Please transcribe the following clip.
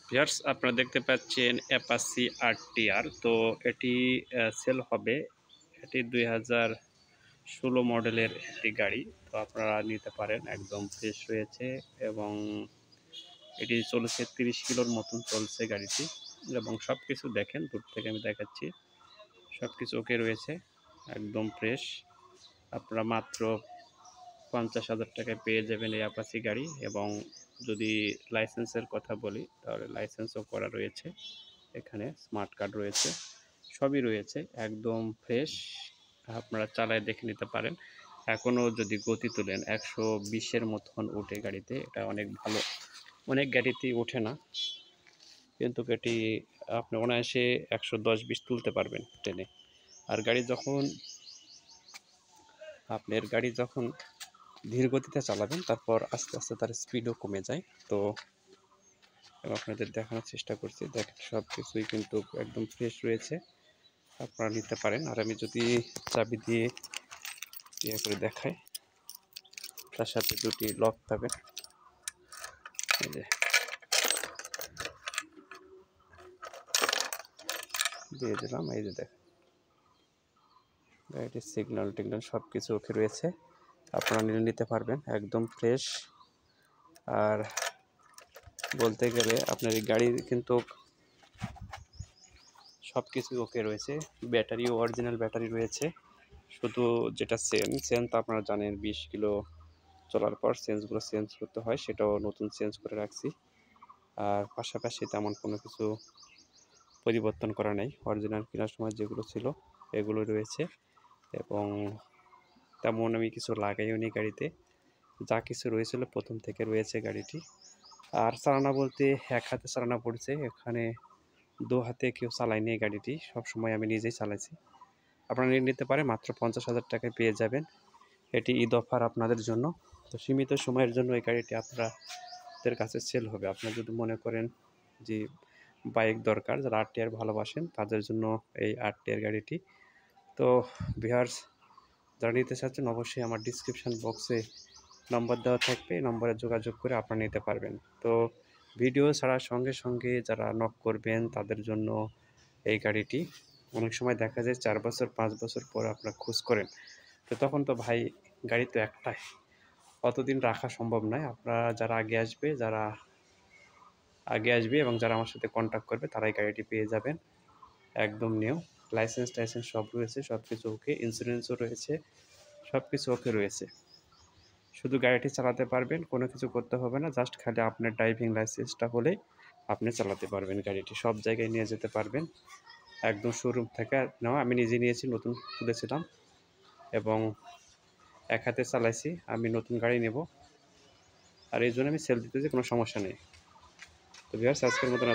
Viewers আপনারা দেখতে পাচ্ছেন অ্যাপাচি আরটিআর। তো এটি সেল হবে। এটি 2016 মডেলের একটি গাড়ি। তো আপনারা নিতে পারেন, একদম ফ্রেশ রয়েছে এবং এটি চলেছে 30 কিলোর মতন চলছে গাড়িটি এবং সব কিছু দেখেন, দূর থেকে আমি দেখাচ্ছি। সব কিছু ওকে রয়েছে, একদম ফ্রেশ। আপনারা মাত্র 50,000 টাকায় পেয়ে যাবেন এই অ্যাপাচি গাড়ি। এবং যদি লাইসেন্সের কথা বলি তাহলে লাইসেন্সও করা রয়েছে, এখানে স্মার্ট কার্ড রয়েছে, সবই রয়েছে, একদম ফ্রেশ। আপনারা চালায় দেখে নিতে পারেন। এখনও যদি গতি তোলেন 120-এর মতন ওঠে গাড়িতে। এটা অনেক ভালো, অনেক গাড়িতেই ওঠে না, কিন্তু এটি আপনি অনায়াসে 110-20 তুলতে পারবেন ট্রেনে। আর গাড়ি যখন ধীর গতিতে চালাবেন তারপর আস্তে আস্তে তার স্পিডও কমে যায়। তো আপনাদের দেখানোর চেষ্টা করছি, দেখেন সব কিছুই কিন্তু একদম ফ্রেশ রয়েছে, আপনারা নিতে পারেন। আর আমি যদি চাবি দিয়ে ইয়ে করে দেখাই, তার সাথে দুটি লক পাবেন, এই যে দিয়ে দিলাম। এই যে দেখেন গাড়িটির সিগন্যাল টিগন্যাল সব কিছু ওকে রয়েছে, আপনারা নিতে পারবেন, একদম ফ্রেশ। আর বলতে গেলে আপনার এই গাড়ির কিন্তু সব কিছু ওকে রয়েছে, ব্যাটারিও অরিজিনাল ব্যাটারি রয়েছে। শুধু যেটা চেন তো আপনারা জানেন 20 কিলো চলার পর চেঞ্জগুলো চেঞ্জ করতে হয়, সেটাও নতুন চেঞ্জ করে রাখছি। আর পাশাপাশি তেমন কোনো কিছু পরিবর্তন করা নেই, অরিজিনাল কেনার সময় যেগুলো ছিল এগুলো রয়েছে। এবং তেমন আমি কিছু লাগাইও নি গাড়িতে, যা কিছু রয়েছিল প্রথম থেকে রয়েছে গাড়িটি। আর চালানা বলতে এক হাতে চালানা পড়ছে, এখানে দু হাতে কেউ চালায়নি এই গাড়িটি, সবসময় আমি নিজেই চালাইছি। আপনারা নিতে পারে মাত্র 50,000 টাকায় পেয়ে যাবেন। এটি ঈদ অফার আপনাদের জন্য। তো সীমিত সময়ের জন্য এই গাড়িটি আপনাদের কাছে সেল হবে। আপনারা যদি মনে করেন যে বাইক দরকার, যারা আরটিআর ভালোবাসেন তাদের জন্য এই আরটিআর গাড়িটি। তো ভিউয়ার্স, যারা নিতে চাচ্ছেন অবশ্যই আমার ডিসক্রিপশান বক্সে নম্বর দেওয়া থাকবে, এই নম্বরে যোগাযোগ করে আপনারা নিতে পারবেন। তো ভিডিও ছাড়ার সঙ্গে সঙ্গে যারা নক করবেন তাদের জন্য এই গাড়িটি। অনেক সময় দেখা যায় 4 বছর 5 বছর পর আপনারা খোঁজ করেন, তো তখন তো ভাই গাড়ি তো একটাই, অতদিন রাখা সম্ভব নয়। আপনারা যারা আগে আসবে এবং যারা আমার সাথে কন্ট্যাক্ট করবে তারাই গাড়িটি পেয়ে যাবেন, একদম নিউ। লাইসেন্স টাইসেন্স সব রয়েছে, সব কিছু ওকে, ইন্স্যুরেন্সও রয়েছে, সব কিছু ওকে রয়েছে। শুধু গাড়িটি চালাতে পারবেন, কোনো কিছু করতে হবে না, জাস্ট খালি আপনার ড্রাইভিং লাইসেন্সটা হলেই আপনি চালাতে পারবেন গাড়িটি, সব জায়গায় নিয়ে যেতে পারবেন। একদম শোরুম থেকে নেওয়া, আমি নিজে নিয়েছি, নতুন তুলেছিলাম এবং এক হাতে চালাইছি। আমি নতুন গাড়ি নেব, আর এই জন্য আমি সেল দিতেছি, কোনো সমস্যা নেই। তো ভিউয়ার্স, আজকের মতন